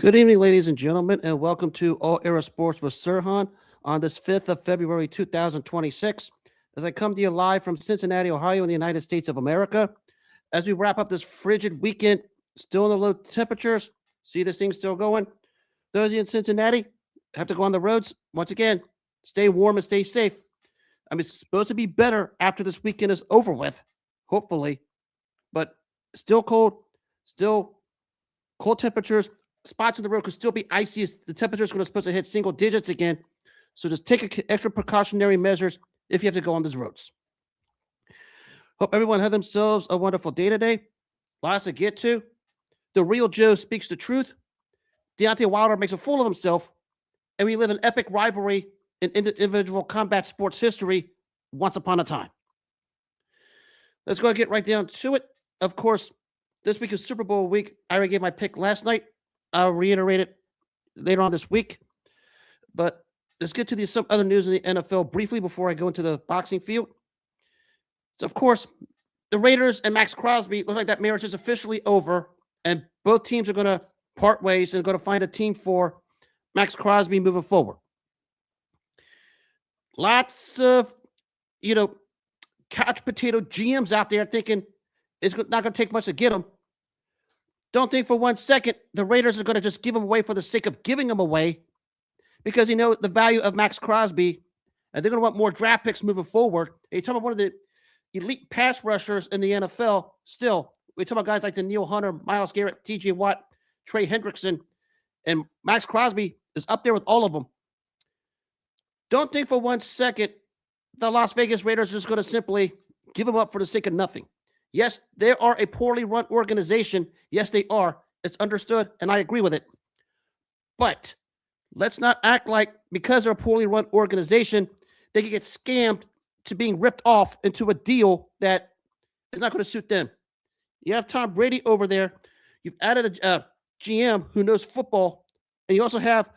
Good evening, ladies and gentlemen, and welcome to All Era Sports with Sirhan on this 5th of February 2026. As I come to you live from Cincinnati, Ohio, in the United States of America, as we wrap up this frigid weekend, still in the low temperatures. See this thing still going. Those of you in Cincinnati have to go on the roads. Once again, stay warm and stay safe. I mean, it's supposed to be better after this weekend is over with, hopefully, but still cold, still cold temperatures. Spots on the road could still be icy as the temperature is going to supposed to hit single digits again. So just take extra precautionary measures if you have to go on these roads. Hope everyone had themselves a wonderful day today. Lots to get to. The real Joe speaks the truth. Deontay Wilder makes a fool of himself, and we live an epic rivalry in individual combat sports history once upon a time. Let's go and get right down to it. Of course, this week is Super Bowl week. I already gave my pick last night. I'll reiterate it later on this week. But let's get to some other news in the NFL briefly before I go into the boxing field. So, of course, the Raiders and Maxx Crosby look like that marriage is officially over, and both teams are going to part ways and going to find a team for Maxx Crosby moving forward. Lots of, couch potato GMs out there thinking it's not going to take much to get him. Don't think for 1 second the Raiders are going to just give him away for the sake of giving him away, because the value of Maxx Crosby, and they're going to want more draft picks moving forward. And you're talking about one of the elite pass rushers in the NFL. Still, we talk about guys like Danielle Hunter, Myles Garrett, T.J. Watt, Trey Hendrickson, and Maxx Crosby is up there with all of them. Don't think for 1 second the Las Vegas Raiders are just going to simply give him up for the sake of nothing. Yes, they are a poorly run organization. Yes, they are. It's understood, and I agree with it. But let's not act like because they're a poorly run organization, they can get scammed to being ripped off into a deal that is not going to suit them. You have Tom Brady over there. You've added a GM who knows football, and you also have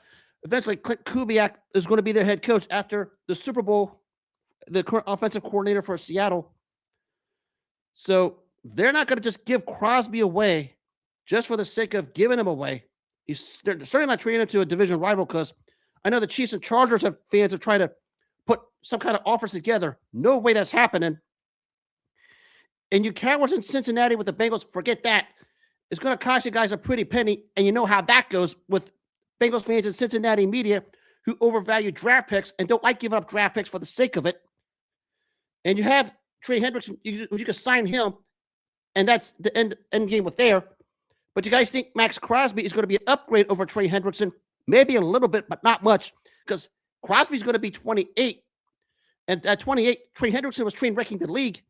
eventually Clint Kubiak is going to be their head coach after the Super Bowl, the current offensive coordinator for Seattle. So they're not going to just give Crosby away just for the sake of giving him away. They're certainly not trading him to a division rival, because I know the Chiefs and Chargers fans are trying to put some kind of offers together. No way that's happening. And you cowards in Cincinnati with the Bengals, forget that. It's going to cost you guys a pretty penny, and you know how that goes with Bengals fans and Cincinnati media who overvalue draft picks and don't like giving up draft picks for the sake of it. And you have Trey Hendrickson, you can sign him, and that's the end game with there. But you guys think Maxx Crosby is going to be an upgrade over Trey Hendrickson? Maybe a little bit, but not much, because Crosby's going to be 28. And at 28, Trey Hendrickson was train wrecking the league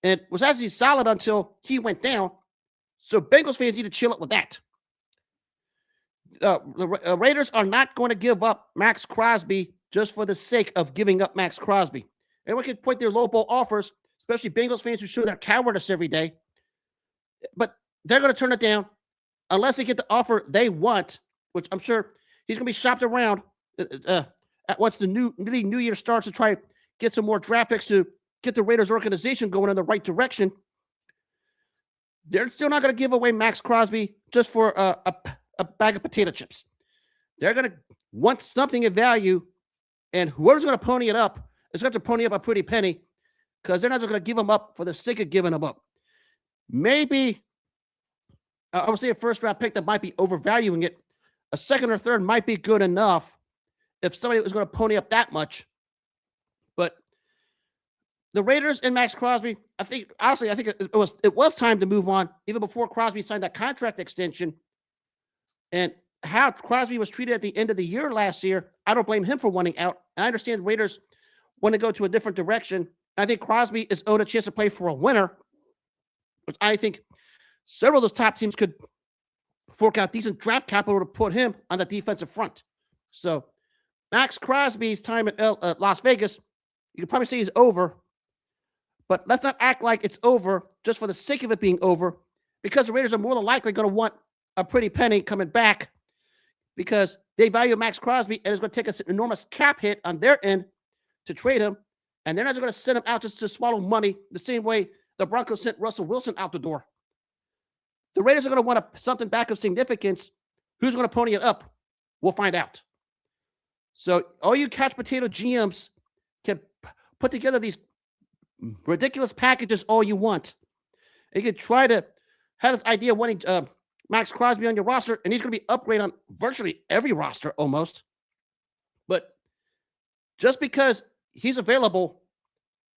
and was actually solid until he went down. So Bengals fans need to chill up with that. The Raiders are not going to give up Maxx Crosby just for the sake of giving up Maxx Crosby. Everyone can point their low ball offers, especially Bengals fans who show their cowardice every day. But they're going to turn it down unless they get the offer they want, which I'm sure he's going to be shopped around once the new year starts to try to get some more draft picks to get the Raiders organization going in the right direction. They're still not going to give away Maxx Crosby just for a bag of potato chips. They're going to want something of value, and whoever's going to pony it up is going to have to pony up a pretty penny, because they're not just going to give them up for the sake of giving them up. Maybe, I would say a first-round pick that might be overvaluing it. A second or third might be good enough if somebody was going to pony up that much. But the Raiders and Maxx Crosby, I think it was time to move on, even before Crosby signed that contract extension. And how Crosby was treated at the end of the year last year, I don't blame him for wanting out. I understand the Raiders want to go to a different direction. I think Crosby is owed a chance to play for a winner, which I think several of those top teams could fork out decent draft capital to put him on the defensive front. So Maxx Crosby's time at Las Vegas, you could probably say he's over, but let's not act like it's over just for the sake of it being over, because the Raiders are more than likely going to want a pretty penny coming back, because they value Maxx Crosby, and it's going to take an enormous cap hit on their end to trade him, and they're not going to send him out just to swallow money the same way the Broncos sent Russell Wilson out the door. The Raiders are going to want something back of significance Who's going to pony it up? We'll find out. So all you couch potato GMs can put together these ridiculous packages all you want. You can try to have this idea of wanting Maxx Crosby on your roster, and he's going to be upgraded on virtually every roster almost. But just because he's available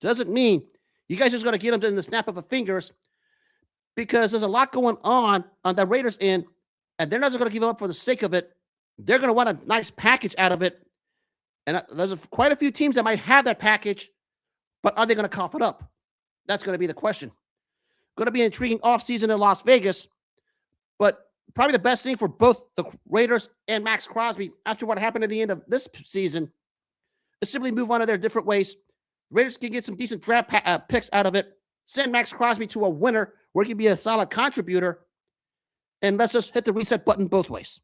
doesn't mean you guys just going to get him in the snap of a fingers, because there's a lot going on the Raiders end, and they're not just going to give him up for the sake of it. They're going to want a nice package out of it. And there's quite a few teams that might have that package, but are they going to cough it up? That's going to be the question. Going to be an intriguing offseason in Las Vegas, but probably the best thing for both the Raiders and Maxx Crosby after what happened at the end of this season is simply move on to their different ways. Raiders can get some decent draft picks out of it, send Maxx Crosby to a winner where he can be a solid contributor, and let's just hit the reset button both ways.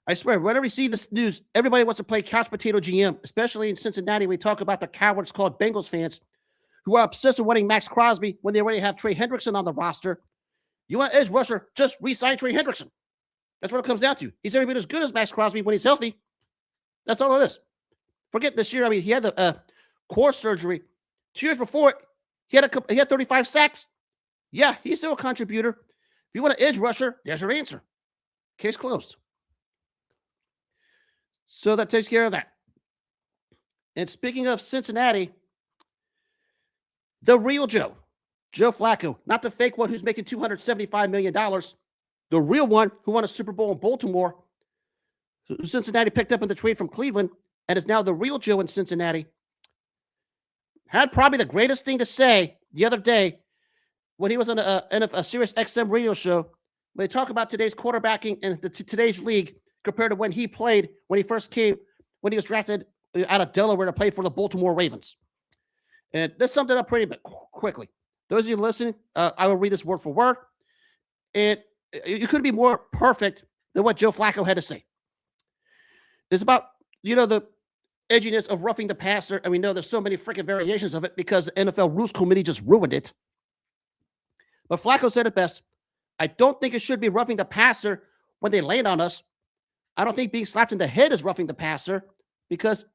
I swear, whenever we see this news, everybody wants to play couch potato GM, especially in Cincinnati. We talk about the cowards called Bengals fans who are obsessed with wanting Maxx Crosby when they already have Trey Hendrickson on the roster. You want an edge rusher, just re-sign Trey Hendrickson. That's what it comes down to. He's every bit as good as Maxx Crosby when he's healthy. That's all it is. Forget this year. I mean, he had the core surgery. 2 years before it, he had 35 sacks. Yeah, he's still a contributor. If you want an edge rusher, there's your answer. Case closed. So that takes care of that. And speaking of Cincinnati, the real Joe Flacco, not the fake one who's making $275 million, the real one who won a Super Bowl in Baltimore, who Cincinnati picked up in the trade from Cleveland, and is now the real Joe in Cincinnati, had probably the greatest thing to say the other day when he was on a Sirius XM radio show. When they talk about today's quarterbacking and today's league compared to when he played, when he first came, when he was drafted out of Delaware to play for the Baltimore Ravens. And this summed it up pretty quickly. Those of you listening, I will read this word for word. And it couldn't be more perfect than what Joe Flacco had to say. It's about, the edginess of roughing the passer. And we know there's so many freaking variations of it because the NFL Rules Committee just ruined it. But Flacco said it best. I don't think it should be roughing the passer when they land on us. I don't think being slapped in the head is roughing the passer because,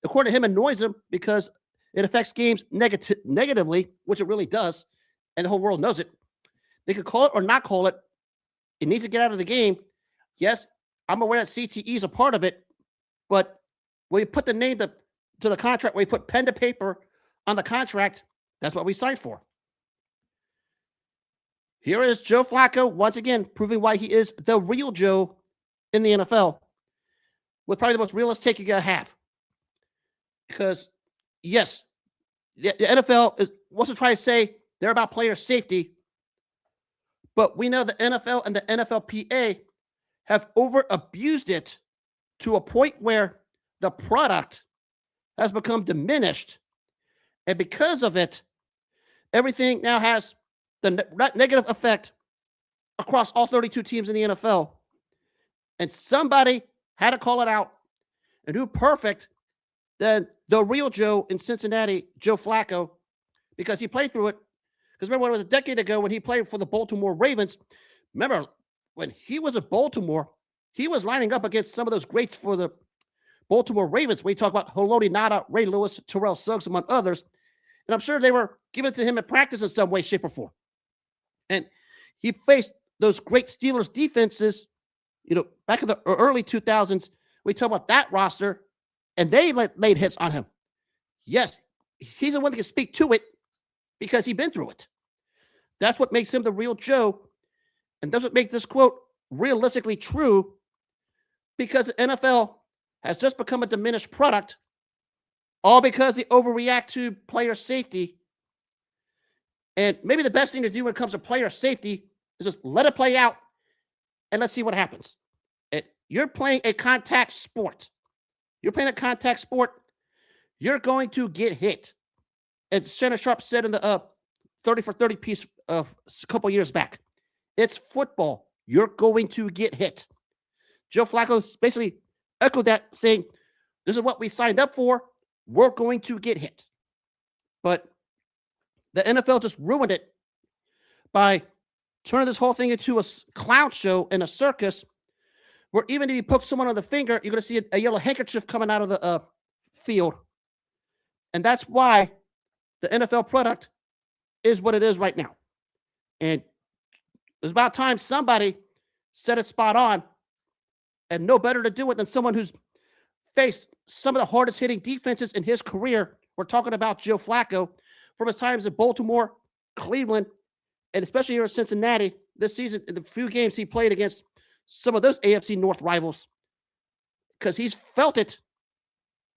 according to him, annoys him because it affects games negatively, which it really does, and the whole world knows it. They could call it or not call it. It needs to get out of the game. Yes, I'm aware that CTE is a part of it, but when you put the name to the contract, when you put pen to paper on the contract, that's what we signed for. Here is Joe Flacco, once again, proving why he is the real Joe in the NFL, with probably the most realist take you gotta have. Because, yes, the NFL wants to try to say they're about player safety, but we know the NFL and the NFLPA have over-abused it to a point where the product has become diminished, and because of it, everything now has the negative effect across all 32 teams in the NFL. And somebody had to call it out. And who perfect than the real Joe in Cincinnati, Joe Flacco, because he played through it. Because remember, when it was a decade ago when he played for the Baltimore Ravens, remember, when he was at Baltimore, he was lining up against some of those greats for the Baltimore Ravens. We talk about Haloti Ngata, Ray Lewis, Terrell Suggs, among others. And I'm sure they were giving it to him in practice in some way, shape, or form. And he faced those great Steelers defenses, back in the early 2000s. We talk about that roster, and they laid hits on him. Yes, he's the one that can speak to it because he's been through it. That's what makes him the real Joe. And that's what makes this quote realistically true, because the NFL has just become a diminished product, all because they overreact to player safety. And maybe the best thing to do when it comes to player safety is just let it play out and let's see what happens. You're playing a contact sport. You're going to get hit. As Shannon Sharp said in the 30 for 30 piece a couple years back, it's football. You're going to get hit. Joe Flacco basically echoed that, saying, this is what we signed up for. We're going to get hit. But the NFL just ruined it by turning this whole thing into a clown show and a circus where even if you poke someone on the finger, you're going to see a yellow handkerchief coming out of the field. And that's why the NFL product is what it is right now. And it's about time somebody set it spot on, and no better to do it than someone who's faced some of the hardest hitting defenses in his career. We're talking about Joe Flacco from his times in Baltimore, Cleveland, and especially here in Cincinnati this season, in the few games he played against some of those AFC North rivals, because he's felt it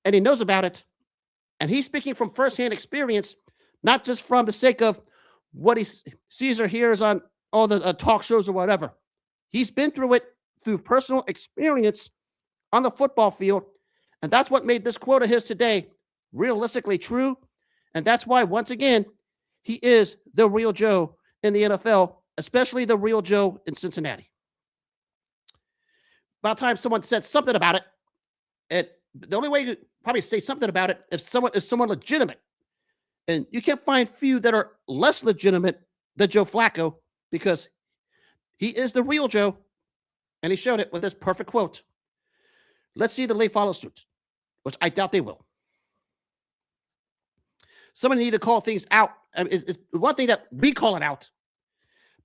and he knows about it. And he's speaking from firsthand experience, not just from the sake of what he sees or hears on all the talk shows or whatever. He's been through it through personal experience on the football field. And that's what made this quote of his today realistically true. And that's why, once again, he is the real Joe in the NFL, especially the real Joe in Cincinnati. About time someone said something about it. The only way you could probably say something about it if someone legitimate. And you can't find few that are less legitimate than Joe Flacco, because he is the real Joe, and he showed it with this perfect quote. Let's see the league follow suit, which I doubt they will. Somebody need to call things out. I mean, it's one thing that we call it out,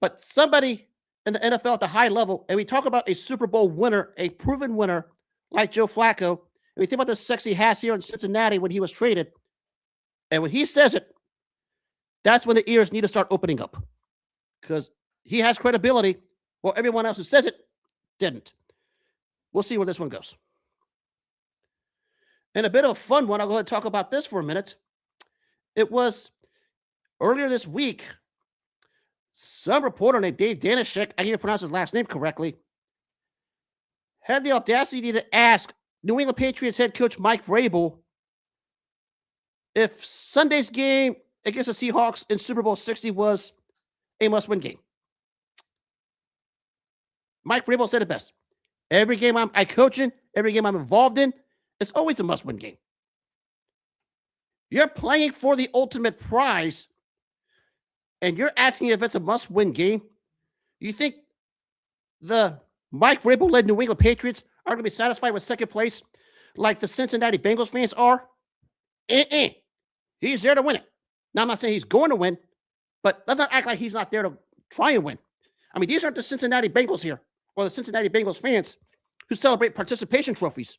but somebody in the NFL at the high level, and we talk about a Super Bowl winner, a proven winner like Joe Flacco, and we think about the success he has here in Cincinnati when he was traded, and when he says it, that's when the ears need to start opening up, because he has credibility while everyone else who says it didn't. We'll see where this one goes. And a bit of a fun one, I'll go ahead and talk about this for a minute. It was earlier this week, some reporter named Dave Danishek, I can't pronounce his last name correctly, had the audacity to ask New England Patriots head coach Mike Vrabel if Sunday's game against the Seahawks in Super Bowl 60 was a must-win game. Mike Vrabel said it best. Every game I coach in, every game I'm involved in, it's always a must-win game. You're playing for the ultimate prize, and you're asking if it's a must-win game. You think the Mike Vrabel-led New England Patriots are going to be satisfied with second place like the Cincinnati Bengals fans are? He's there to win it. Now, I'm not saying he's going to win, but let's not act like he's not there to try and win. I mean, these aren't the Cincinnati Bengals here, or the Cincinnati Bengals fans who celebrate participation trophies.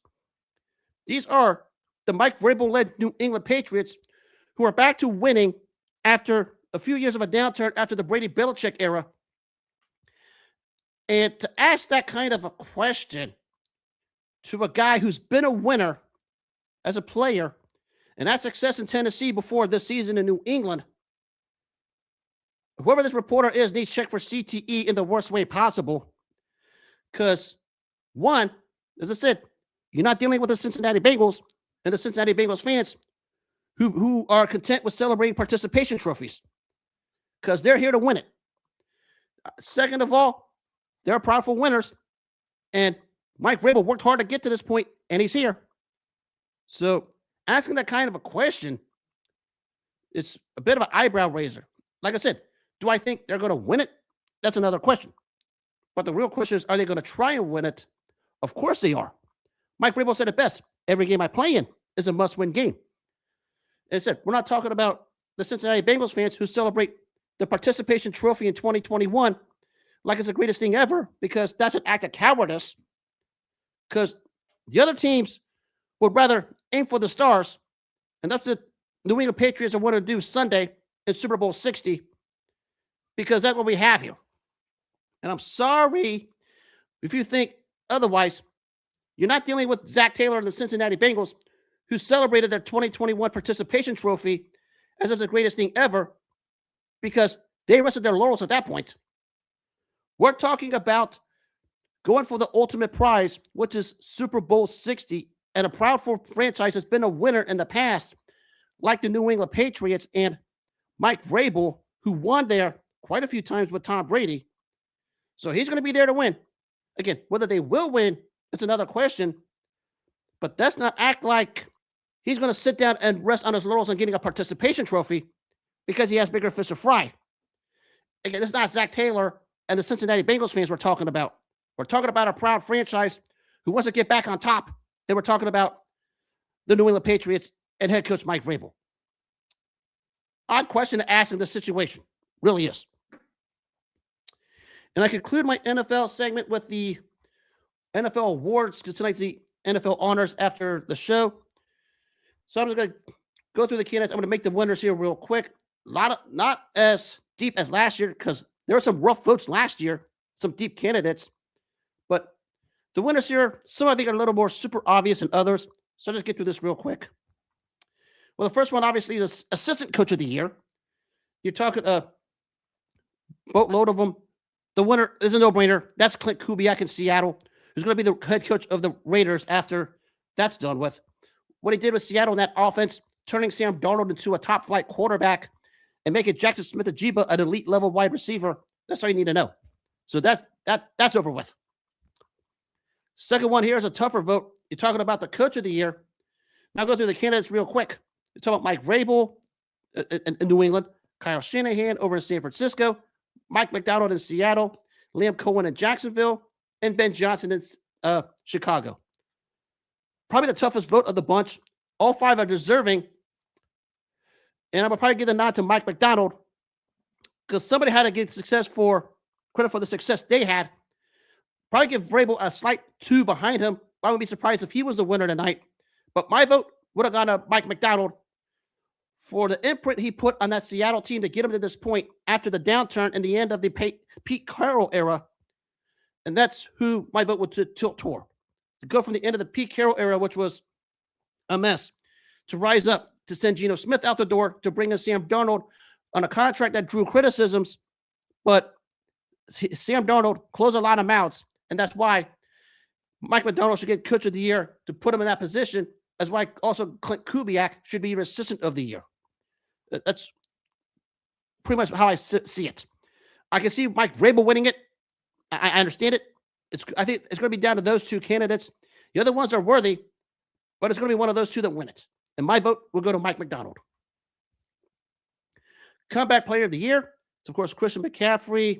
These are the Mike Vrabel-led New England Patriots who are back to winning after a few years of a downturn after the Brady Belichick era. And to ask that kind of a question to a guy who's been a winner as a player and had success in Tennessee before this season in New England, whoever this reporter is needs to check for CTE in the worst way possible. Because, one, as I said, you're not dealing with the Cincinnati Bengals and the Cincinnati Bengals fans who are content with celebrating participation trophies, because they're here to win it. Second of all, they're proudful winners, and Mike Vrabel worked hard to get to this point, and he's here. So asking that kind of a question, it's a bit of an eyebrow raiser. Like I said, do I think they're going to win it? That's another question. But the real question is, are they going to try and win it? Of course they are. Mike Vrabel said it best. Every game I play in is a must-win game. And said, we're not talking about the Cincinnati Bengals fans who celebrate the participation trophy in 2021 like it's the greatest thing ever, because that's an act of cowardice. Because the other teams would rather aim for the stars, and that's what New England Patriots are want to do Sunday in Super Bowl 60, because that's what we have here. And I'm sorry if you think otherwise. You're not dealing with Zach Taylor and the Cincinnati Bengals, who celebrated their 2021 participation trophy as if it's the greatest thing ever, because they rested their laurels at that point. We're talking about going for the ultimate prize, which is Super Bowl 60, and a proud franchise has been a winner in the past, like the New England Patriots and Mike Vrabel, who won there quite a few times with Tom Brady. So he's going to be there to win. Again, whether they will win, it's another question, but let's not act like he's going to sit down and rest on his laurels and getting a participation trophy because he has bigger fish to fry. Again, this is not Zach Taylor and the Cincinnati Bengals fans were talking about. We're talking about a proud franchise who wants to get back on top. They were talking about the New England Patriots and head coach Mike Vrabel. Odd question to ask in this situation. Really is. And I conclude my NFL segment with the NFL awards, because tonight's the NFL honors after the show. So I'm just going to go through the candidates. I'm going to make the winners here real quick. Not as deep as last year, because there were some rough votes last year, some deep candidates. But the winners here, some I think are a little more super obvious than others. So I'll just get through this real quick. Well, the first one obviously is Assistant Coach of the Year. You're talking a boatload of them. The winner is a no-brainer. That's Clint Kubiak in Seattle, who's going to be the head coach of the Raiders after that's done with. What he did with Seattle in that offense, turning Sam Darnold into a top-flight quarterback and making Jackson Smith-Njigba an elite-level wide receiver, that's all you need to know. So that's over with. Second one here is a tougher vote. You're talking about the Coach of the Year. Now I'll go through the candidates real quick. You're talking about Mike Vrabel in New England, Kyle Shanahan over in San Francisco, Mike McDonald in Seattle, Liam Cohen in Jacksonville, and Ben Johnson in Chicago. Probably the toughest vote of the bunch. All five are deserving. And I'm going to probably give the nod to Mike McDonald, because somebody had to get credit for the success they had. Probably give Vrabel a slight 2 behind him. I wouldn't be surprised if he was the winner tonight. But my vote would have gone to Mike McDonald for the imprint he put on that Seattle team to get him to this point after the downturn and the end of the Pete Carroll era. And that's who my vote would tilt toward. To go from the end of the Pete Carroll era, which was a mess, to rise up, to send Geno Smith out the door, to bring in Sam Darnold on a contract that drew criticisms. But Sam Darnold closed a lot of mouths, and that's why Mike McDonald should get Coach of the Year to put him in that position, as why also Clint Kubiak should be your Assistant of the Year. That's pretty much how I see it. I can see Mike Vrabel winning it. I understand it. I think it's going to be down to those two candidates. The other ones are worthy, but it's going to be one of those two that win it. And my vote will go to Mike McDonald. Comeback Player of the Year. It's, of course, Christian McCaffrey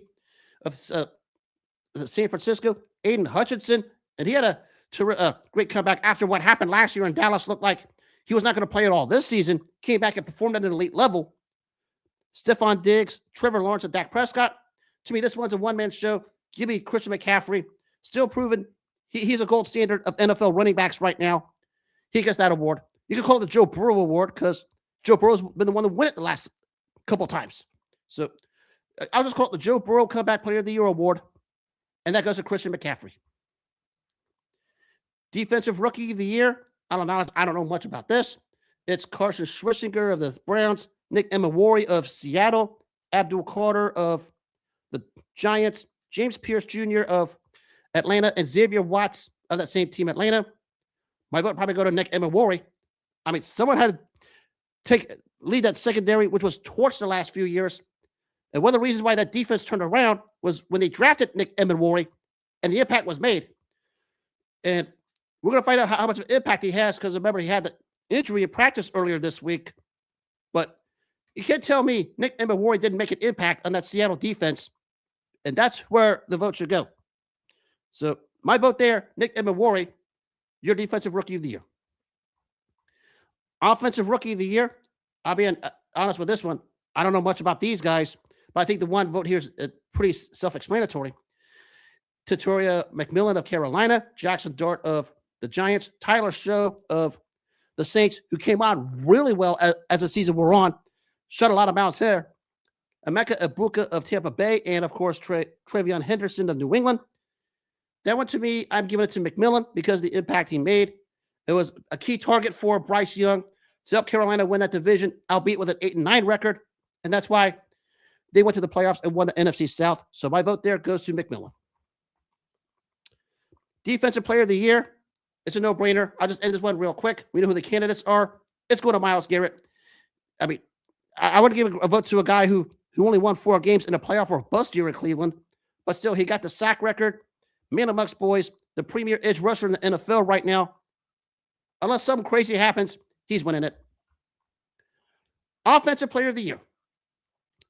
of San Francisco, Aiden Hutchinson, and he had a great comeback after what happened last year in Dallas. Looked like he was not going to play at all this season. Came back and performed at an elite level. Stephon Diggs, Trevor Lawrence, and Dak Prescott. To me, this one's a one-man show. Give me Christian McCaffrey. Still proven he's a gold standard of NFL running backs right now. He gets that award. You can call it the Joe Burrow Award, because Joe Burrow's been the one to win it the last couple times. So I'll just call it the Joe Burrow Comeback Player of the Year Award, and that goes to Christian McCaffrey. Defensive Rookie of the Year. I don't know much about this. It's Carson Schwarzenegger of the Browns, Nick Emmanwori of Seattle, Abdul Carter of the Giants, James Pierce Jr. of Atlanta, and Xavier Watts of that same team, Atlanta. My vote probably go to Nick Emmanwori. I mean, someone had to lead that secondary, which was torched the last few years. And one of the reasons why that defense turned around was when they drafted Nick Emmanwori, and the impact was made. And we're going to find out how much of an impact he has, because remember, he had the injury in practice earlier this week. But you can't tell me Nick Emmanwori didn't make an impact on that Seattle defense. And that's where the vote should go. So my vote there, Nick Emmanwori, your Defensive Rookie of the Year. Offensive Rookie of the Year, I'll be honest with this one. I don't know much about these guys, but I think the one vote here is pretty self-explanatory. Tatoria McMillan of Carolina, Jackson Dart of the Giants, Tyler Show of the Saints, who came on really well as the season wore on, shut a lot of mouths there. Emeka Egbuka of Tampa Bay, and of course, Travion Henderson of New England. That one, to me, I'm giving it to McMillan because of the impact he made. It was a key target for Bryce Young to help Carolina win that division, albeit with an 8-9 record, and that's why they went to the playoffs and won the NFC South. So my vote there goes to McMillan. Defensive Player of the Year, it's a no-brainer. I'll just end this one real quick. We know who the candidates are. It's going to Myles Garrett. I mean, I want to give a vote to a guy who only won 4 games in a playoff or bust year in Cleveland, but still, he got the sack record, man amongst boys, the premier edge rusher in the NFL right now. Unless something crazy happens, he's winning it. Offensive Player of the Year,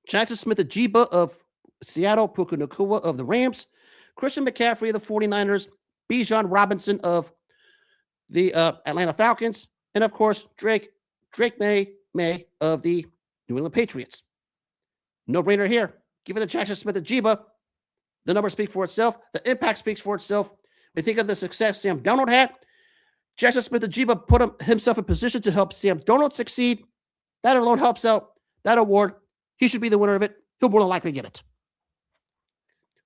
Jackson Smith-Njigba of Seattle, Puka Nacua of the Rams, Christian McCaffrey of the 49ers, Bijan Robinson of the Atlanta Falcons, and of course, Drake May of the New England Patriots. No brainer here. Give it to Jackson Smith-Njigba. The numbers speak for itself. The impact speaks for itself. We think of the success Sam Darnold had. Jackson Smith-Njigba put himself in position to help Sam Darnold succeed. That alone helps out that award. He should be the winner of it. He'll more than likely get it.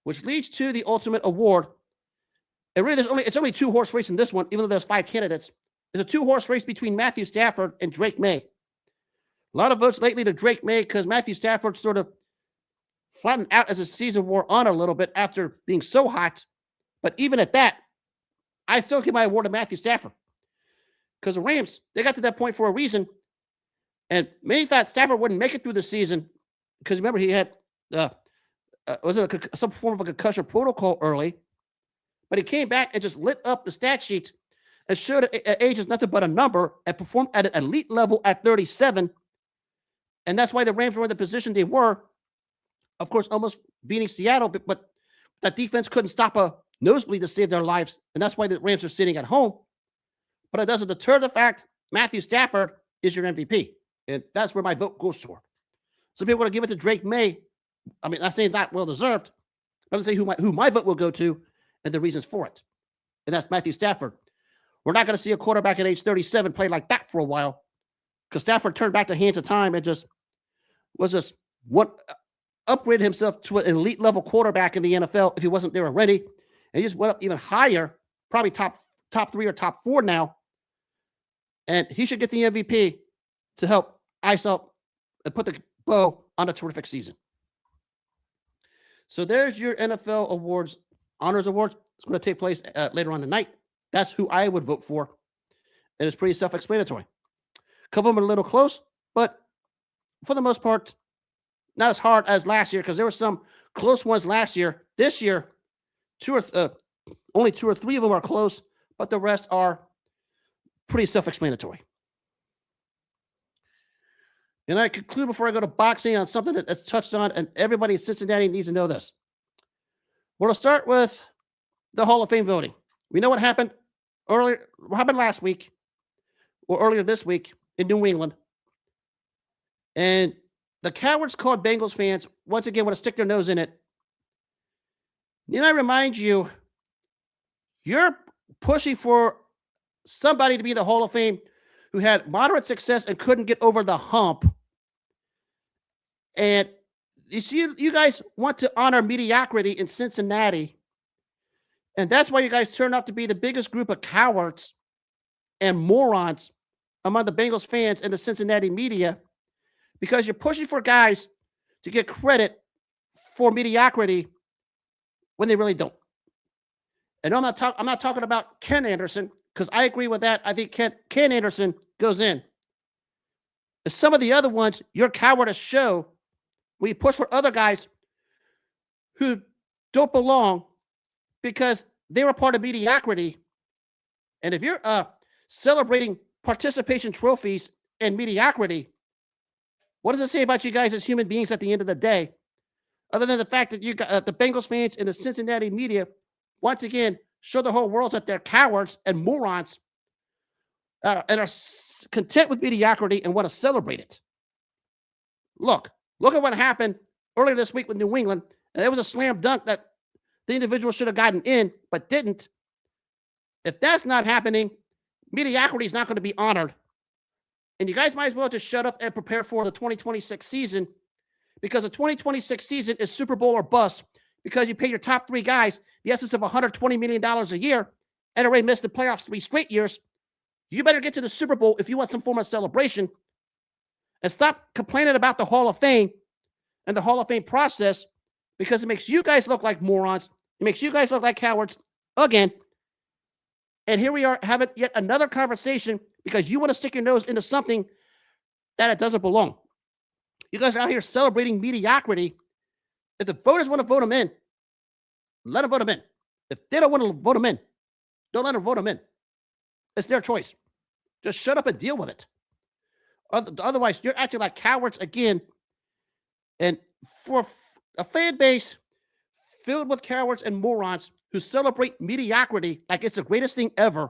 Which leads to the ultimate award. And really, it's only 2-horse race in this one, even though there's 5 candidates. It's a 2-horse race between Matthew Stafford and Drake May. A lot of votes lately to Drake May because Matthew Stafford sort of flattened out as the season wore on a little bit after being so hot. But even at that, I still give my award to Matthew Stafford. Because the Rams, they got to that point for a reason. And many thought Stafford wouldn't make it through the season. Because remember, he had some form of a concussion protocol early. But he came back and just lit up the stat sheet and showed at age is nothing but a number and performed at an elite level at 37. And that's why the Rams were in the position they were. Of course, almost beating Seattle, but that defense couldn't stop a nosebleed to save their lives. And that's why the Rams are sitting at home. But it doesn't deter the fact Matthew Stafford is your MVP. And that's where my vote goes for. Some people are going to give it to Drake May. I mean, I'm saying not well-deserved. I'm going to say who my vote will go to and the reasons for it. And that's Matthew Stafford. We're not going to see a quarterback at age 37 play like that for a while because Stafford turned back the hands of time and just upgraded himself to an elite level quarterback in the NFL if he wasn't there already. And he just went up even higher, probably top 3 or top 4 now. And he should get the MVP to help ice up and put the bow on a terrific season. So there's your NFL awards, honors awards. It's going to take place later on tonight. That's who I would vote for. And it's pretty self-explanatory. A couple of them are a little close, but for the most part, not as hard as last year because there were some close ones last year. This year, only 2 or 3 of them are close, but the rest are pretty self-explanatory. And I conclude before I go to boxing on something that's touched on, and everybody in Cincinnati needs to know this. We'll start with the Hall of Fame voting. We know what happened last week or earlier this week in New England. And the cowards called Bengals fans once again want to stick their nose in it. And I remind you, you're pushing for somebody to be in the Hall of Fame who had moderate success and couldn't get over the hump. And you see, you guys want to honor mediocrity in Cincinnati. And that's why you guys turn out to be the biggest group of cowards and morons among the Bengals fans and the Cincinnati media, because you're pushing for guys to get credit for mediocrity when they really don't. And I'm not talking about Ken Anderson, because I agree with that. I think Ken Anderson goes in. But some of the other ones, your cowardice show, where you push for other guys who don't belong because they were part of mediocrity. And if you're celebrating participation trophies and mediocrity, what does it say about you guys as human beings at the end of the day? Other than the fact that you got the Bengals fans and the Cincinnati media, once again, show the whole world that they're cowards and morons and are content with mediocrity and want to celebrate it. Look at what happened earlier this week with New England. And it was a slam dunk that the individual should have gotten in, but didn't. If that's not happening, mediocrity is not going to be honored. And you guys might as well just shut up and prepare for the 2026 season, because the 2026 season is Super Bowl or bust, because you pay your top 3 guys the essence of $120 million a year and already missed the playoffs 3 straight years. You better get to the Super Bowl if you want some form of celebration, and stop complaining about the Hall of Fame and the Hall of Fame process, because it makes you guys look like morons. It makes you guys look like cowards again. And here we are having yet another conversation because you want to stick your nose into something that it doesn't belong. You guys are out here celebrating mediocrity. If the voters want to vote them in, let them vote them in. If they don't want to vote them in, don't let them vote them in. It's their choice. Just shut up and deal with it. Otherwise, you're acting like cowards again. And for a fan base filled with cowards and morons who celebrate mediocrity like it's the greatest thing ever.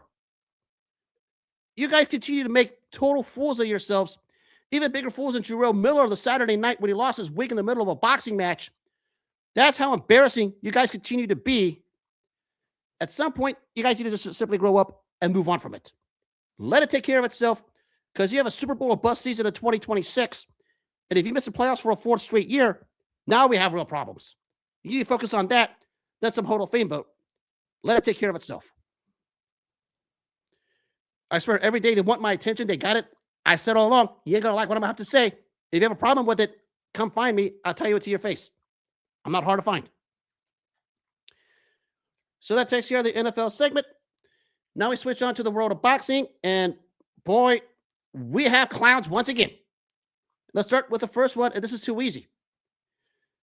You guys continue to make total fools of yourselves, even bigger fools than Jarrell Miller the Saturday night when he lost his wig in the middle of a boxing match. That's how embarrassing you guys continue to be. At some point, you guys need to just simply grow up and move on from it. Let it take care of itself, because you have a Super Bowl or bust season in 2026. And if you miss the playoffs for a fourth straight year, now we have real problems. You need to focus on that. That's some Hall of Fame vote. Let it take care of itself. I swear, every day they want my attention. They got it. I said all along, you ain't going to like what I'm going to have to say. If you have a problem with it, come find me. I'll tell you it to your face. I'm not hard to find. So that takes care of the NFL segment. Now we switch on to the world of boxing. And boy, we have clowns once again. Let's start with the first one. And this is too easy.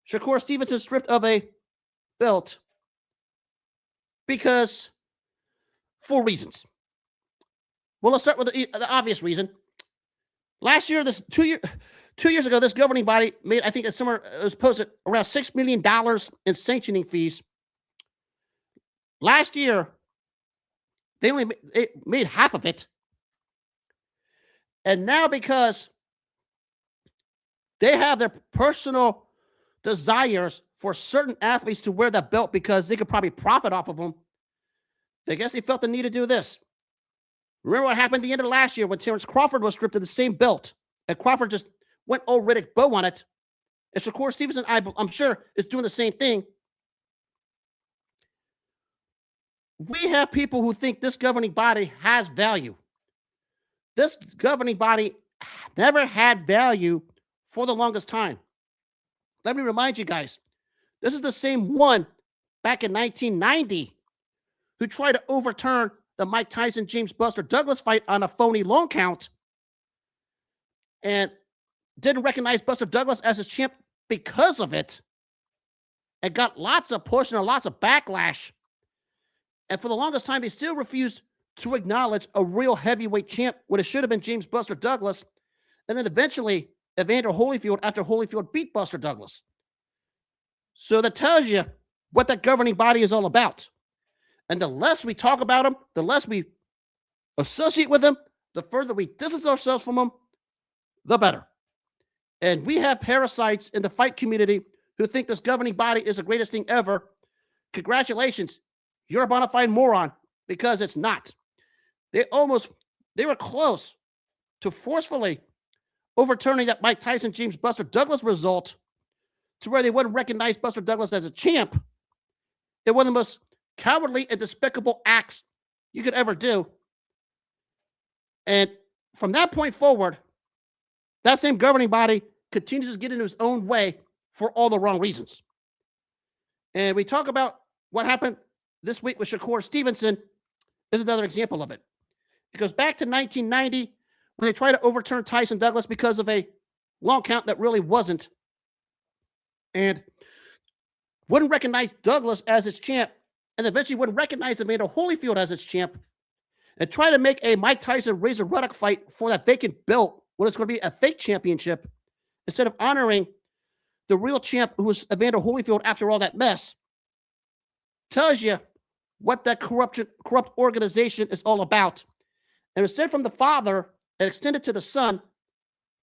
Shakur Stevenson stripped of a belt because for reasons. Well, let's start with the obvious reason. Last year, 2 years ago, this governing body made, I think it's somewhere, it was posted around $6 million in sanctioning fees. Last year, they made half of it. And now, because they have their personal desires for certain athletes to wear that belt because they could probably profit off of them, I guess they felt the need to do this. Remember what happened at the end of last year when Terrence Crawford was stripped of the same belt, and Crawford just went old Riddick Bowe on it. And Shakur Stevenson, I'm sure, is doing the same thing. We have people who think this governing body has value. This governing body never had value for the longest time. Let me remind you guys, this is the same one back in 1990 who tried to overturn the Mike Tyson James Buster Douglas fight on a phony long count and didn't recognize Buster Douglas as his champ because of it, and got lots of push and lots of backlash. And for the longest time, they still refused to acknowledge a real heavyweight champ when it should have been James Buster Douglas. And then eventually, Evander Holyfield, after Holyfield beat Buster Douglas. So that tells you what that governing body is all about. And the less we talk about them, the less we associate with them, the further we distance ourselves from them, the better. And we have parasites in the fight community who think this governing body is the greatest thing ever. Congratulations. You're a bona fide moron, because it's not. They were close to forcefully overturning that Mike Tyson James Buster Douglas result to where they wouldn't recognize Buster Douglas as a champ. It was one of the most cowardly and despicable acts you could ever do. And from that point forward, that same governing body continues to get into its own way for all the wrong reasons. And we talk about what happened this week with Shakur Stevenson is another example of it. It goes back to 1990 when they tried to overturn Tyson Douglas because of a long count that really wasn't, and wouldn't recognize Douglas as its champ, and eventually wouldn't recognize Evander Holyfield as its champ, and try to make a Mike Tyson Razor Ruddock fight for that vacant belt when it's going to be a fake championship, instead of honoring the real champ who was Evander Holyfield after all that mess. Tells you what that corrupt organization is all about. And it's sent from the father and extended to the son,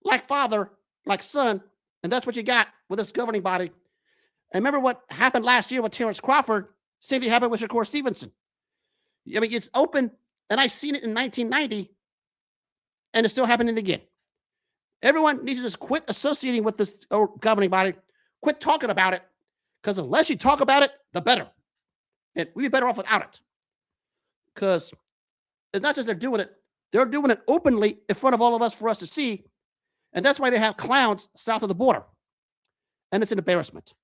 like father, like son. And that's what you got with this governing body. And remember what happened last year with Terrence Crawford? Same thing happened with Shakur Stevenson. I mean, it's open, and I seen it in 1990, and it's still happening again. Everyone needs to just quit associating with this governing body. Quit talking about it, because unless you talk about it, the better. And we'd be better off without it. Because it's not just they're doing it openly in front of all of us for us to see. And that's why they have clowns south of the border. And it's an embarrassment.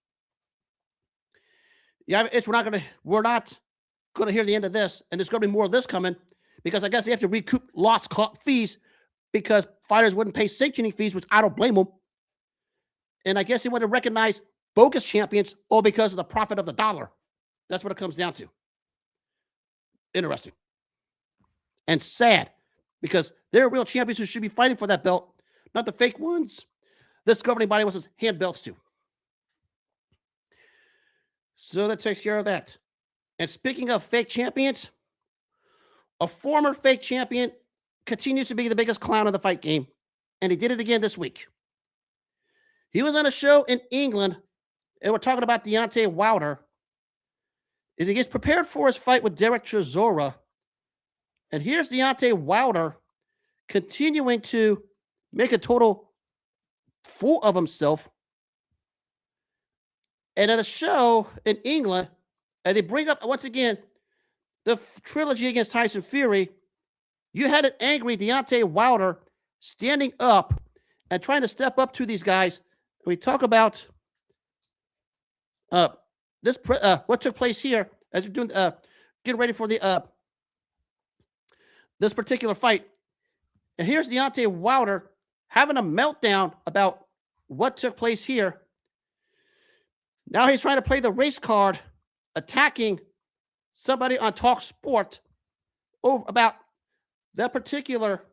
Yeah, we're not gonna hear the end of this, and there's gonna be more of this coming, because I guess they have to recoup lost fees because fighters wouldn't pay sanctioning fees, which I don't blame them. And I guess they want to recognize bogus champions all because of the profit of the dollar. That's what it comes down to. Interesting. And sad, because they're real champions who should be fighting for that belt, not the fake ones this governing body wants to hand belts to. So that takes care of that. And speaking of fake champions, a former fake champion continues to be the biggest clown of the fight game. And he did it again this week. He was on a show in England, and we're talking about Deontay Wilder. As he gets prepared for his fight with Derek Chisora. And here's Deontay Wilder continuing to make a total fool of himself. And at a show in England, and they bring up once again the trilogy against Tyson Fury, you had an angry Deontay Wilder standing up and trying to step up to these guys. We talk about what took place here as we're doing getting ready for the this particular fight. And here's Deontay Wilder having a meltdown about what took place here. Now he's trying to play the race card, attacking somebody on Talk Sport over about that particular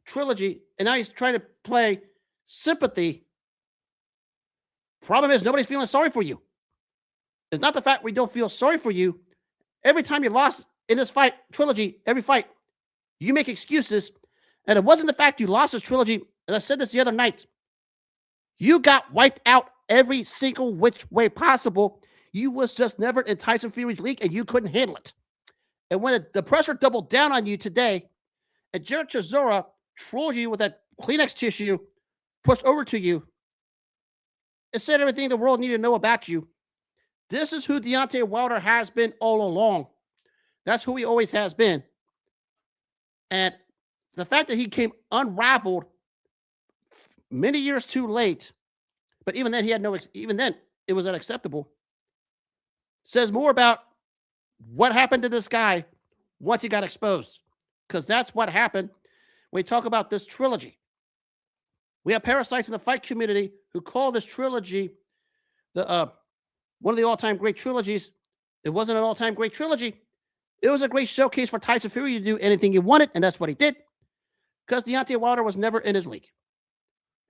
trilogy. And now he's trying to play sympathy. Problem is, nobody's feeling sorry for you. It's not the fact we don't feel sorry for you. Every time you lost in this fight, trilogy, every fight, you make excuses. And it wasn't the fact you lost this trilogy. As I said this the other night, you got wiped out every single which way possible. You was just never in Tyson Fury's league, and you couldn't handle it. And when the pressure doubled down on you today, and Derek Chisora trolled you with that Kleenex tissue pushed over to you, it said everything the world needed to know about you. This is who Deontay Wilder has been all along. That's who he always has been. And the fact that he came unraveled many years too late, but even then even then it was unacceptable, says more about what happened to this guy once he got exposed. Because that's what happened when we talk about this trilogy. We have parasites in the fight community who call this trilogy the one of the all-time great trilogies. It wasn't an all-time great trilogy. It was a great showcase for Tyson Fury to do anything he wanted, and that's what he did. Because Deontay Wilder was never in his league.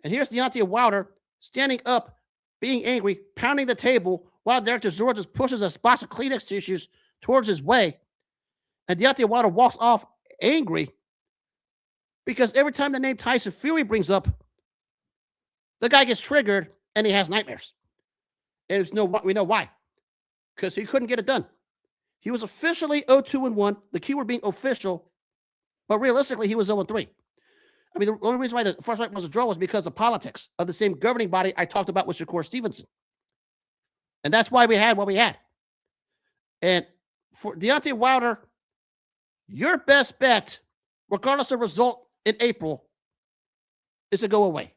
And here's Deontay Wilder standing up, being angry, pounding the table, while Derek Chisora just pushes a box of Kleenex tissues towards his way. And Deontay Wilder walks off angry because every time the name Tyson Fury brings up, the guy gets triggered and he has nightmares. And we know why. Because he couldn't get it done. He was officially 0-2-1, the keyword being official, but realistically, he was 0-3. I mean, the only reason why the first fight was a draw was because of politics of the same governing body I talked about with Shakur Stevenson. And that's why we had what we had. And for Deontay Wilder, your best bet, regardless of result in April, is to go away.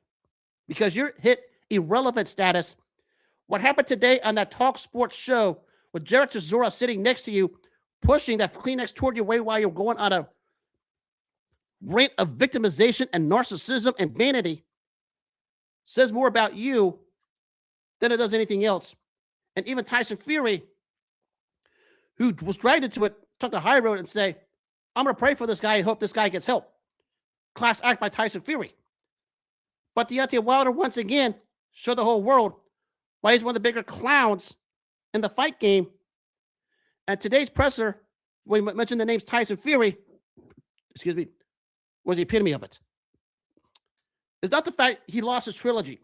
Because you're hit irrelevant status. What happened today on that Talk Sports show with Derek Chisora sitting next to you, pushing that Kleenex toward your way while you're going on a rant of victimization and narcissism and vanity, says more about you than it does anything else. And even Tyson Fury, who was dragged into it, took the high road and say, I'm going to pray for this guy and hope this guy gets help. Class act by Tyson Fury. But Deontay Wilder, once again, showed the whole world why he's one of the bigger clowns in the fight game. And today's presser, when we mentioned the names Tyson Fury, was the epitome of it. It's not the fact he lost his trilogy.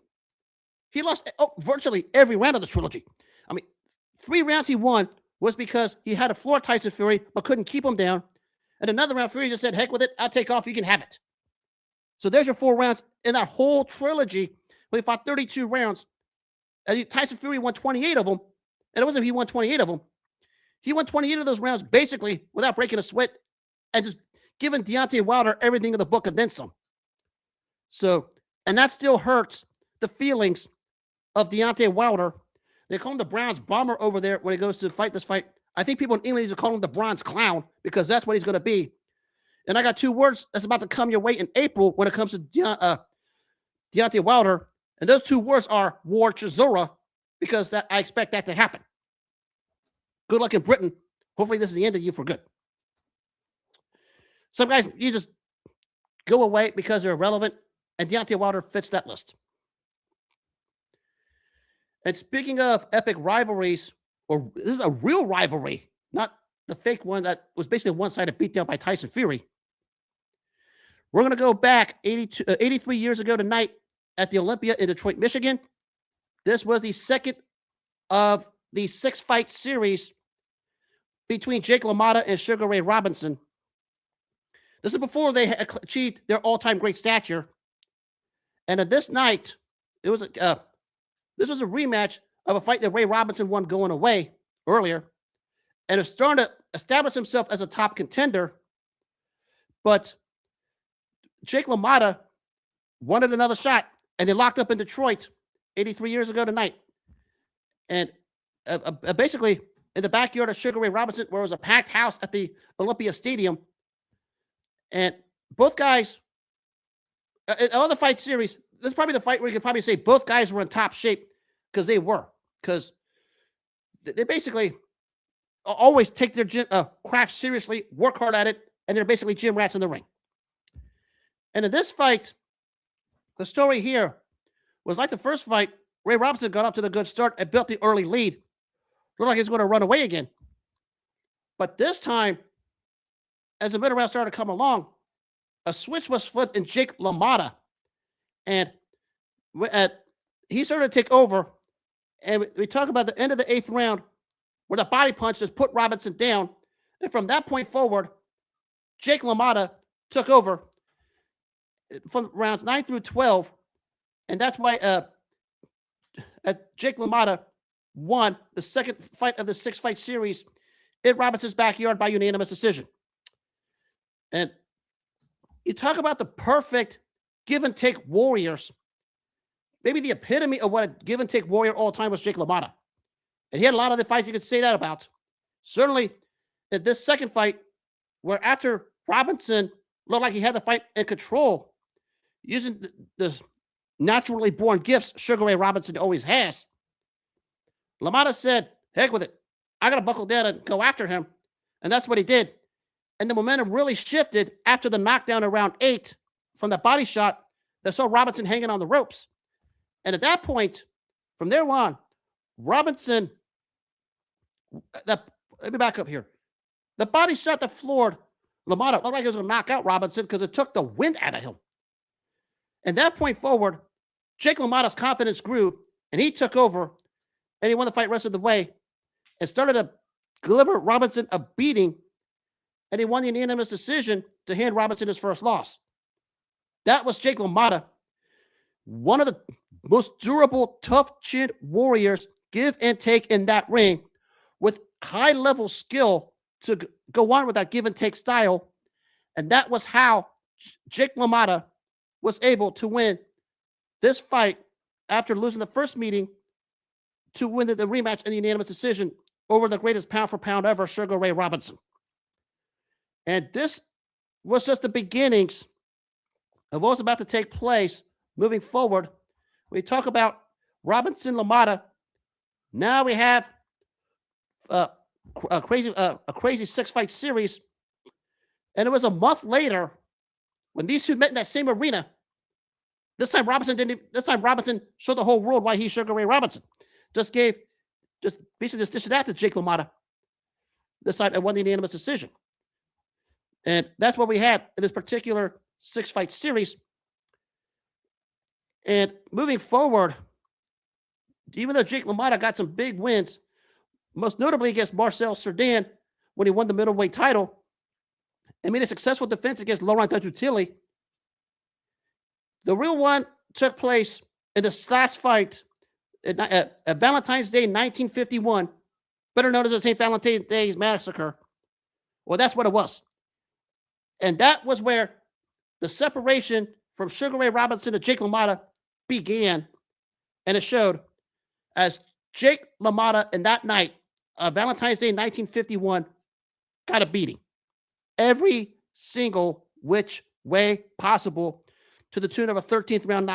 He lost virtually every round of the trilogy. I mean, 3 rounds he won was because he had to floor Tyson Fury but couldn't keep him down. And another round, Fury just said, heck with it, I'll take off, you can have it. So there's your 4 rounds in that whole trilogy. When he fought 32 rounds, and Tyson Fury won 28 of them. And it wasn't he won 28 of them. He won 28 of those rounds basically without breaking a sweat and just giving Deontay Wilder everything in the book and then some. So, and that still hurts the feelings of Deontay Wilder. They call him the Browns bomber over there when he goes to fight this fight. I think people in England used to call him the bronze clown because that's what he's going to be. And I got 2 words that's about to come your way in April when it comes to Deontay Wilder. And those 2 words are War Chisora, because I expect that to happen. Good luck in Britain. Hopefully this is the end of you for good. Some guys, you just go away because they're irrelevant, and Deontay Wilder fits that list. And speaking of epic rivalries, or this is a real rivalry, not the fake one that was basically a one-sided beatdown by Tyson Fury. We're going to go back 83 years ago tonight at the Olympia in Detroit, Michigan. This was the second of the 6-fight series between Jake LaMotta and Sugar Ray Robinson. This is before they achieved their all-time great stature. And at this night, this was a rematch of a fight that Ray Robinson won going away earlier, and is starting to establish himself as a top contender. But Jake LaMotta wanted another shot, and they locked up in Detroit 83 years ago tonight. And basically in the backyard of Sugar Ray Robinson, where it was a packed house at the Olympia Stadium. And both guys, in all the fight series, this is probably the fight where you could probably say both guys were in top shape, because they were. Because they basically always take their craft seriously, work hard at it, and they're basically gym rats in the ring. And in this fight, the story here was like the first fight. Ray Robinson got up to the good start and built the early lead. Looked like he was going to run away again. But this time, as the middle round started to come along, a switch was flipped in Jake LaMotta. And he started to take over. And we talk about the end of the 8th round, where the body punch just put Robinson down. And from that point forward, Jake LaMotta took over from rounds 9 through 12. And that's why Jake LaMotta won the second fight of the 6-fight series in Robinson's backyard by unanimous decision. And you talk about the perfect give-and-take warriors. Maybe the epitome of what a give-and-take warrior all time was Jake LaMotta. And he had a lot of the fights you could say that about. Certainly, in this second fight, where after Robinson looked like he had the fight in control, using the naturally born gifts Sugar Ray Robinson always has, LaMotta said, heck with it. I got to buckle down and go after him. And that's what he did. And the momentum really shifted after the knockdown in round 8 from the body shot that saw Robinson hanging on the ropes. And at that point, from there on, Robinson, let me back up here. The body shot that floored LaMotta looked like it was going to knock out Robinson because it took the wind out of him. And that point forward, Jake LaMotta's confidence grew, and he took over, and he won the fight rest of the way and started to deliver Robinson a beating, and he won the unanimous decision to hand Robinson his first loss. That was Jake LaMotta, one of the most durable, tough-chinned warriors, give and take in that ring, with high-level skill to go on with that give-and-take style. And that was how Jake LaMotta was able to win this fight after losing the first meeting to win the rematch in the unanimous decision over the greatest pound-for-pound ever, Sugar Ray Robinson. And this was just the beginnings of what's about to take place moving forward. We talk about Robinson LaMotta. Now we have a crazy 6-fight series. And it was a month later when these two met in that same arena. This time Robinson showed the whole world why he's Sugar Ray Robinson. Just basically dished it out to Jake LaMotta. This time and won the unanimous decision. And that's what we had in this particular 6-fight series. And moving forward, even though Jake LaMotta got some big wins, most notably against Marcel Cerdan when he won the middleweight title and made a successful defense against Laurent Duttilly, the real one took place in this last fight at Valentine's Day 1951, better known as the St. Valentine's Day Massacre. Well, that's what it was. And that was where the separation from Sugar Ray Robinson to Jake LaMotta began. And it showed as Jake LaMotta in that night, Valentine's Day 1951, got a beating. Every single which way possible, to the tune of a 13th round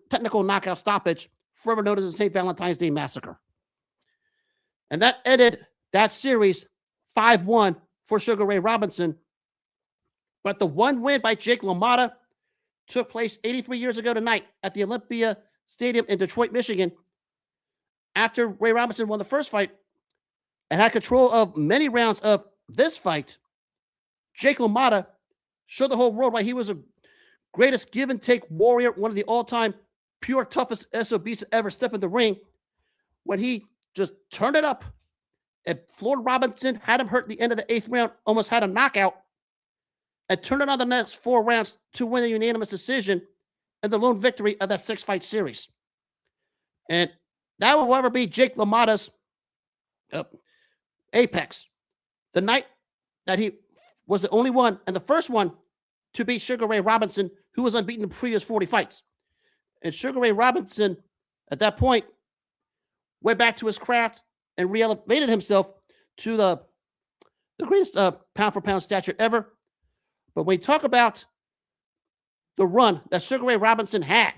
technical knockout stoppage, forever known as the St. Valentine's Day Massacre. And that ended that series 5-1 for Sugar Ray Robinson. But the one win by Jake LaMotta took place 83 years ago tonight at the Olympia Stadium in Detroit, Michigan. After Ray Robinson won the first fight, and had control of many rounds of this fight, Jake LaMotta showed the whole world why he was the greatest give and take warrior, one of the all-time pure toughest SOBs to ever step in the ring, when he just turned it up and floored Robinson, had him hurt at the end of the 8th round, almost had a knockout, and turned it on the next 4 rounds to win a unanimous decision and the lone victory of that 6-fight series. And that will ever be Jake LaMotta's apex. The night that he was the only one and the first one to beat Sugar Ray Robinson, who was unbeaten in the previous 40 fights. And Sugar Ray Robinson, at that point, went back to his craft and re-elevated himself to the greatest pound-for-pound stature ever. But when we talk about the run that Sugar Ray Robinson had,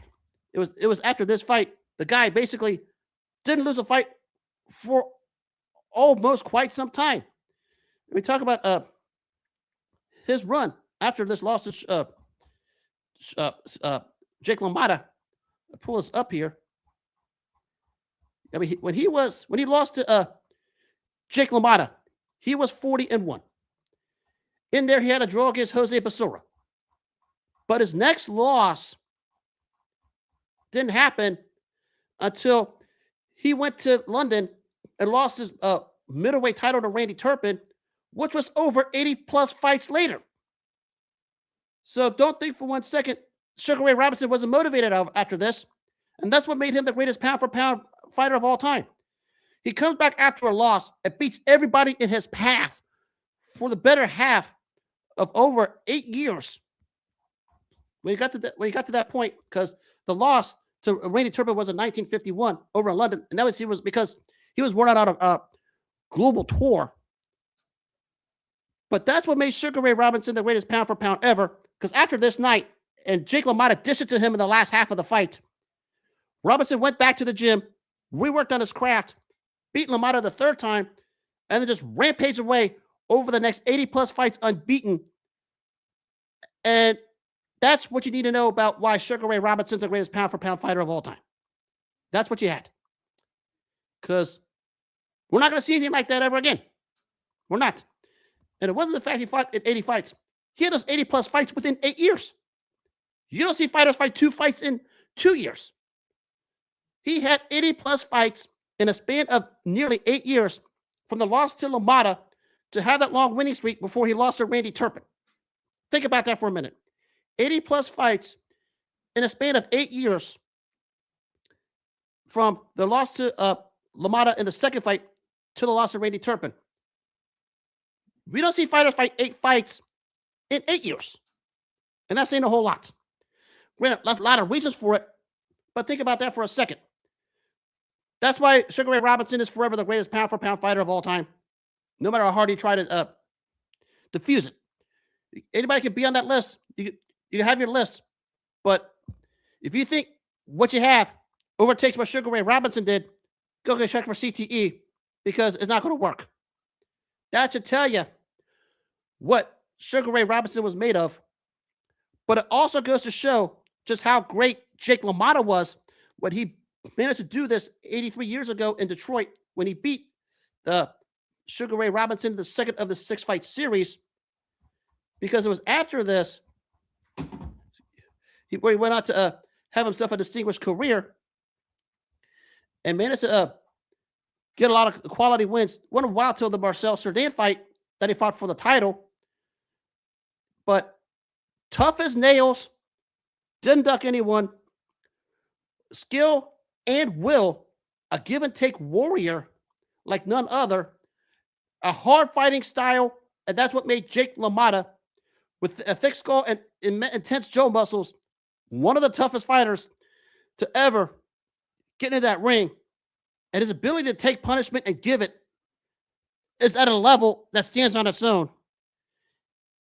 it was after this fight. The guy basically didn't lose a fight for almost quite some time. We talk about his run after this loss to Jake LaMotta. I'll pull this up here. I mean, when he lost to Jake LaMotta, he was 40-1. In there, he had a draw against Jose Basura. But his next loss didn't happen until he went to London and lost his middleweight title to Randy Turpin, which was over 80-plus fights later. So don't think for 1 second Sugar Ray Robinson wasn't motivated after this. And that's what made him the greatest pound-for-pound fighter of all time. He comes back after a loss and beats everybody in his path for the better half of over 8 years. When he got to that point, because the loss to Randy Turpin was in 1951 over in London, and that was because he was worn out of a global tour. But that's what made Sugar Ray Robinson the greatest pound for pound ever. Because after this night, and Jake LaMotta dished it to him in the last half of the fight, Robinson went back to the gym, reworked on his craft, beat LaMotta the 3rd time, and then just rampaged away over the next 80-plus fights unbeaten. And that's what you need to know about why Sugar Ray Robinson's the greatest pound-for-pound fighter of all time. That's what you had. Because we're not going to see anything like that ever again. We're not. And it wasn't the fact he fought in 80 fights. He had those 80-plus fights within 8 years. You don't see fighters fight 2 fights in 2 years. He had 80-plus fights in a span of nearly 8 years, from the loss to LaMotta to have that long winning streak before he lost to Randy Turpin. Think about that for a minute. 80-plus fights in a span of 8 years, from the loss to LaMotta in the 2nd fight to the loss to Randy Turpin. We don't see fighters fight 8 fights in 8 years. And that's saying a whole lot. Granted, there's a lot of reasons for it, but think about that for a second. That's why Sugar Ray Robinson is forever the greatest pound-for-pound fighter of all time, no matter how hard you try to diffuse it. Anybody can be on that list. You can have your list. But if you think what you have overtakes what Sugar Ray Robinson did, go get checked for CTE, because it's not going to work. That should tell you what Sugar Ray Robinson was made of. But it also goes to show just how great Jake LaMotta was when he managed to do this 83 years ago in Detroit, when he beat the Sugar Ray Robinson, the 2nd of the 6-fight series, because it was after this where he went on to have himself a distinguished career and managed to get a lot of quality wins. Went a while till the Marcel Cerdan fight that he fought for the title. But tough as nails, didn't duck anyone, skill and will, a give and take warrior like none other, a hard fighting style, and that's what made Jake LaMotta, with a thick skull and intense jaw muscles, one of the toughest fighters to ever get into that ring. And his ability to take punishment and give it is at a level that stands on its own.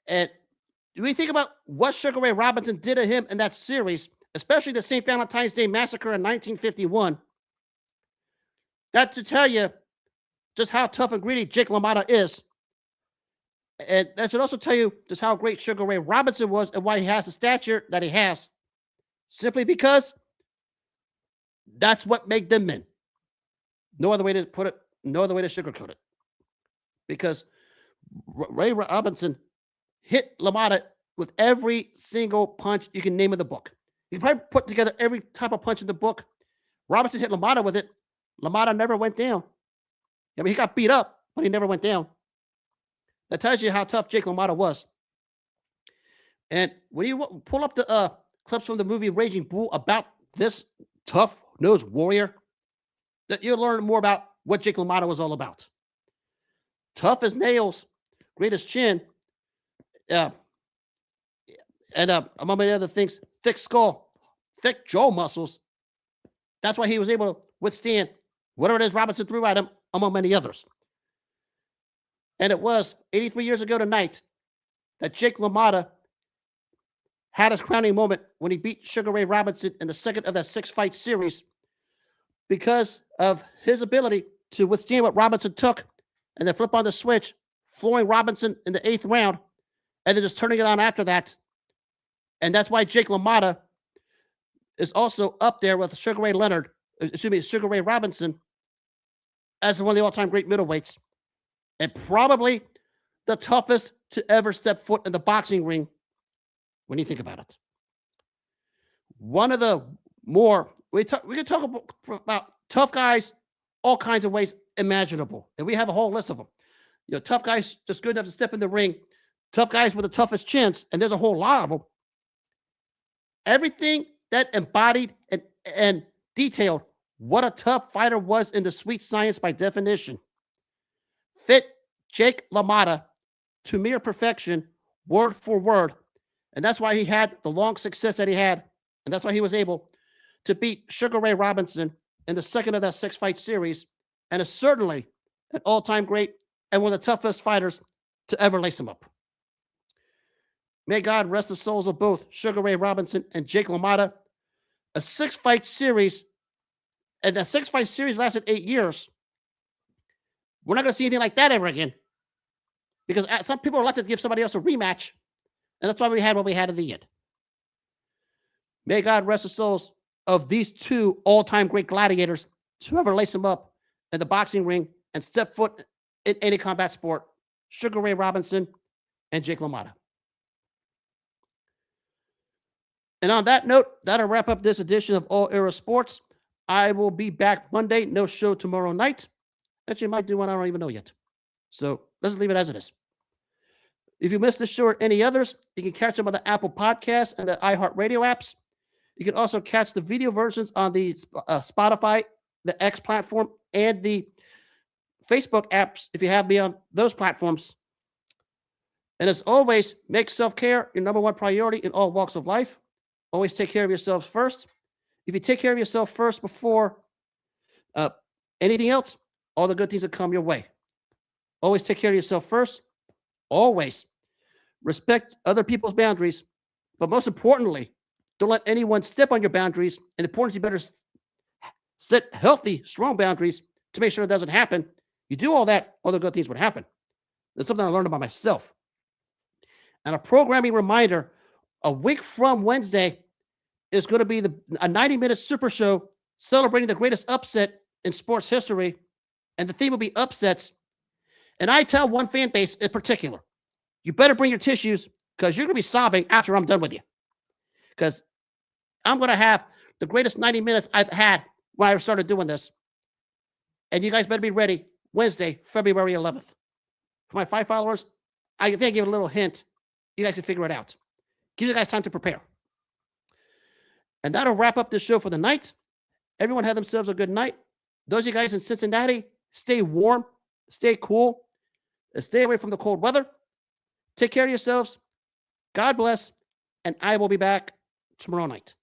And when you think about what Sugar Ray Robinson did to him in that series, especially the St. Valentine's Day Massacre in 1951, that to tell you just how tough and greedy Jake LaMotta is. And that should also tell you just how great Sugar Ray Robinson was and why he has the stature that he has. Simply because that's what made them men. No other way to put it, no other way to sugarcoat it. because Ray Robinson hit LaMotta with every single punch you can name in the book. You can probably put together every type of punch in the book. Robinson hit LaMotta with it. LaMotta never went down. I mean, he got beat up, but he never went down. That tells you how tough Jake LaMotta was. And when you pull up the clips from the movie Raging Bull about this tough-nosed warrior, that you'll learn more about what Jake LaMotta was all about. Tough as nails, great as chin, and among many other things, thick skull, thick jaw muscles. That's why he was able to withstand whatever it is Robinson threw at him, among many others. And it was 83 years ago tonight that Jake LaMotta had his crowning moment when he beat Sugar Ray Robinson in the second of that 6-fight series because of his ability to withstand what Robinson took and then flip on the switch, flooring Robinson in the 8th round, and then just turning it on after that. And that's why Jake LaMotta is also up there with Sugar Ray Robinson as one of the all-time great middleweights and probably the toughest to ever step foot in the boxing ring when you think about it. One of the more, we can talk about tough guys all kinds of ways imaginable. And we have a whole list of them. You know, tough guys just good enough to step in the ring, tough guys with the toughest chins, and there's a whole lot of them. Everything that embodied and detailed what a tough fighter was in the sweet science by definition fit Jake LaMotta to mere perfection, word for word. And that's why he had the long success that he had. And that's why he was able to beat Sugar Ray Robinson in the second of that 6-fight series. And is certainly an all-time great and one of the toughest fighters to ever lace him up. May God rest the souls of both Sugar Ray Robinson and Jake LaMotta. A 6-fight series, and that 6-fight series lasted 8 years. We're not going to see anything like that ever again. Because some people are elected to give somebody else a rematch. And that's why we had what we had in the end. May God rest the souls of these two all-time great gladiators to ever lace them up in the boxing ring and step foot in any combat sport. Sugar Ray Robinson and Jake LaMotta. And on that note, that'll wrap up this edition of All Era Sports. I will be back Monday. No show tomorrow night. Actually, I might do one. I don't even know yet. So let's leave it as it is. If you missed this show or any others, you can catch them on the Apple Podcasts and the iHeartRadio apps. You can also catch the video versions on the Spotify, the X platform, and the Facebook apps if you have me on those platforms. And as always, make self-care your number one priority in all walks of life. Always take care of yourselves first. If you take care of yourself first before anything else, all the good things will come your way. Always take care of yourself first. Always respect other people's boundaries. But most importantly, don't let anyone step on your boundaries. And importantly, you better set healthy, strong boundaries to make sure it doesn't happen. You do all that, all the good things would happen. That's something I learned about myself. And a programming reminder, a week from Wednesday is going to be a 90-minute super show celebrating the greatest upset in sports history. And the theme will be upsets. And I tell one fan base in particular, you better bring your tissues because you're going to be sobbing after I'm done with you. Because I'm going to have the greatest 90 minutes I've had when I started doing this. And you guys better be ready Wednesday, February 11th. For my 5 followers, I think I gave a little hint. You guys can figure it out. Give you guys time to prepare. And that'll wrap up this show for the night. Everyone have themselves a good night. Those of you guys in Cincinnati, stay warm, stay cool, and stay away from the cold weather. Take care of yourselves. God bless. And I will be back tomorrow night.